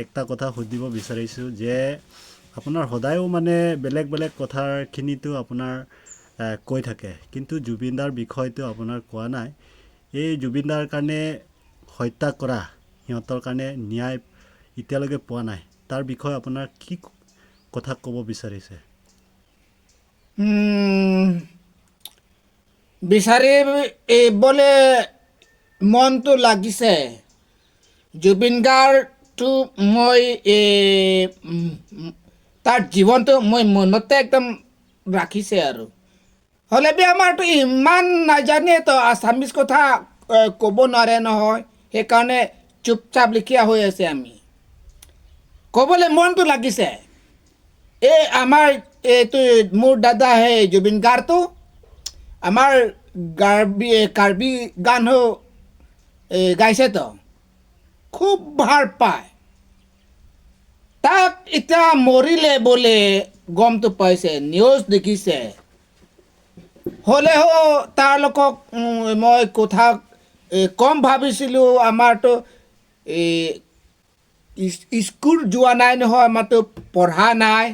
একটা কথা সুধিব বিচাৰিছোঁ যে আপোনাৰ সদায়ও মানে বেলেগ বেলেগ কথাখিনিতো আপোনাৰ কৈ থাকে, কিন্তু জুবিনদাৰ বিষয়টো আপোনাৰ কোৱা নাই। এই জুবিনদাৰ কাৰণে হত্যা কৰা সিহঁতৰ কাৰণে ন্যায় এতিয়ালৈকে পোৱা নাই, তাৰ বিষয়ে আপোনাৰ কি কথা ক'ব বিচাৰিছে? বিচাৰিবলে মনটো লাগিছে। জুবিন গাৰ্গটো মই তাৰ জীৱনটো মই মনতে একদম ৰাখিছে আৰু হ'লে আমাৰতো ইমান নাজানে তো আছামিজ কথা ক'ব নোৱাৰে নহয়, সেইকাৰণে চুপচাপ লিখিয়া হৈ আছে। আমি ক'বলৈ মনটো লাগিছে। এই আমাৰ এইটো মোৰ দাদা সেই জুবিন গাৰ্গটো আমাৰ কাৰ্বি গান গাইছেতো, খুব ভাল পায়। তাক এতিয়া মৰিলে বোলে গমটো পাইছে, নিউজ দেখিছে। হ'লেও তেওঁলোকক মই কথা কম ভাবিছিলোঁ। আমাৰতো স্কুল যোৱা নাই নহয়, আমাৰতো পঢ়া নাই,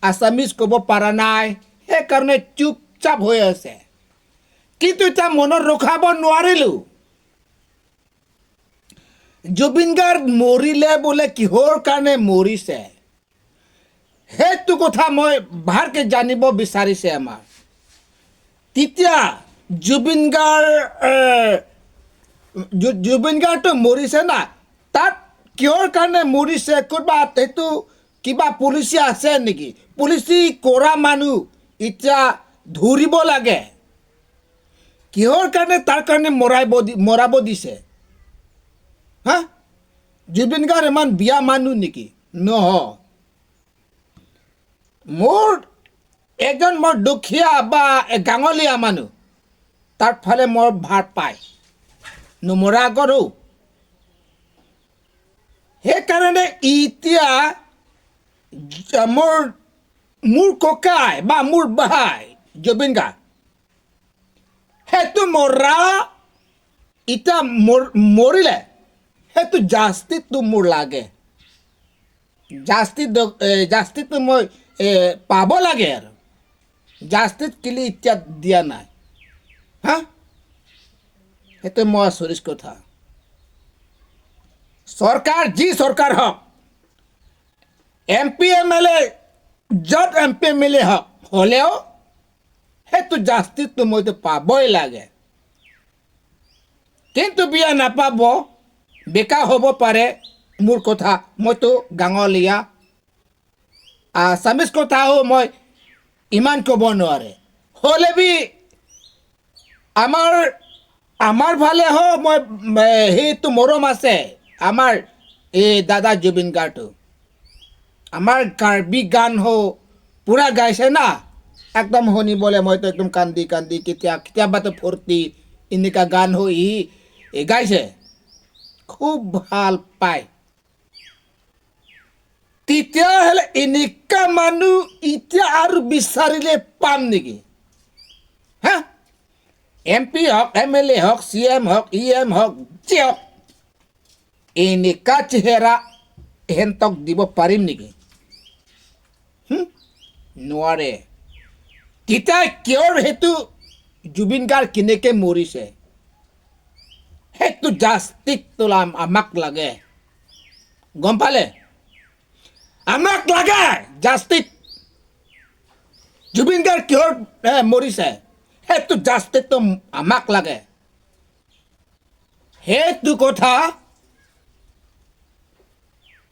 আছামিজ ক'ব পৰা নাই, সেইকাৰণে চুপচাপ হৈ আছে। কিন্তু এতিয়া মনত ৰখাব নোৱাৰিলোঁ। জুবিন গাৰ্গ মৰিলে বোলে কিহৰ কাৰণে মৰিছে, সেইটো কথা মই ভালকৈ জানিব বিচাৰিছে আমাৰ। তেতিয়া জুবিন গাৰ্গটো মৰিছে না, তাত কিহৰ কাৰণে মৰিছে, ক'ৰবা সেইটো কিবা পলিচি আছে নেকি? পলিচি কৰা মানুহ এতিয়া ধৰিব লাগে। কিহৰ কাৰণে তাৰ কাৰণে মৰাব দিছে? হা, জুবিন গাৰ্গ ইমান বিয়া মানুহ নেকি? নহয়। মোৰ এজন মই দুখীয়া বা গাঁৱলীয়া মানুহ, তাৰ ফালে মই ভাল পায় নমৰা কৰোঁ। সেইকাৰণে এতিয়া মোৰ ককাই বা মোৰ ভাই জুবিন গাৰ্গ সেইটো এতিয়া মৰিলে, সেইটো জাষ্টিটো মোৰ লাগে। জাষ্টিটো মই পাব লাগে আৰু জাষ্টিত কেলে এতিয়া দিয়া নাই? হা, সেইটো মই আচৰিত কথা। চৰকাৰ যি চৰকাৰ হওক, MP MLA য'ত MP MLA হওক, হ'লেও সেইটো জাষ্টিটো মইতো পাবই লাগে। কিন্তু বিয়া নাপাব, বেকাৰ হ'ব পাৰে। মোৰ কথা, মইতো গাঁৱলীয়া, আছামিজ কথাও মই ইমান ক'ব নোৱাৰে। হ'লে বি আমাৰ ফালে মই সেইটো মৰম আছে। আমাৰ এই দাদা জুবিন গাৰ্গটো আমাৰ কাৰ্বি গান পুৰা গাইছে না, একদম শুনিবলৈ মইতো একদম কান্দি কান্দি কেতিয়াবাতো ফূৰ্তি এনেকুৱা গান গাইছে, খুব ভাল পায়। তেতিয়াহ'লে এনেকুৱা মানুহ এতিয়া আৰু বিচাৰিলে পাম নেকি? হা, MP হওক, MLA হওক, CM হওক, EM হওক, যি হওক, এনেকুৱা চেহেৰা সিহঁতক দিব পাৰিম নেকি? নোৱাৰে। তেতিয়া কিয় সেইটো জুবিন গাৰ্গ কেনেকৈ মৰিছে, সেইটো জাষ্টিটো আমাক লাগে। গম পালে? আমাক লাগে জাষ্টিত। জুবিন গাৰ্গ কিহৰ মৰিছে, সেইটো জাষ্টিটো আমাক লাগে। সেইটো কথা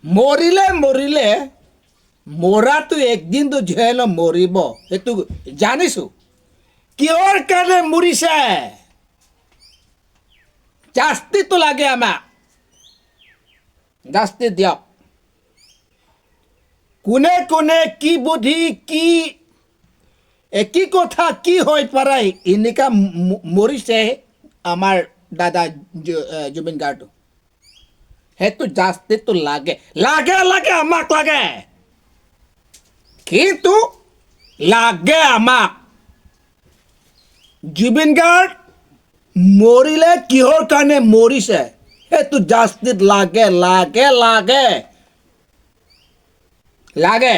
মৰিলে মৰাটো একদিনতো যিহেতু মৰিব, সেইটো জানিছোঁ। কিহৰ কাৰণে মৰিছে, জাষ্টিটো লাগে আমাক। জাষ্টি দিয়ক। কোনে কোনে কি বুদ্ধি, কি কথা কি হৈ পাৰে এনেকুৱা মৰিছে আমাৰ দাদা জুবিন গাৰ্গটো, সেইটো জাষ্টিটো লাগে আমাক লাগে। কিন্তু লাগে আমাক। জুবিন গাৰ্গ মৰিলে কিহৰ কাৰণে মৰিছে, সেইটো জাস্তিত লাগে লাগে লাগে লাগে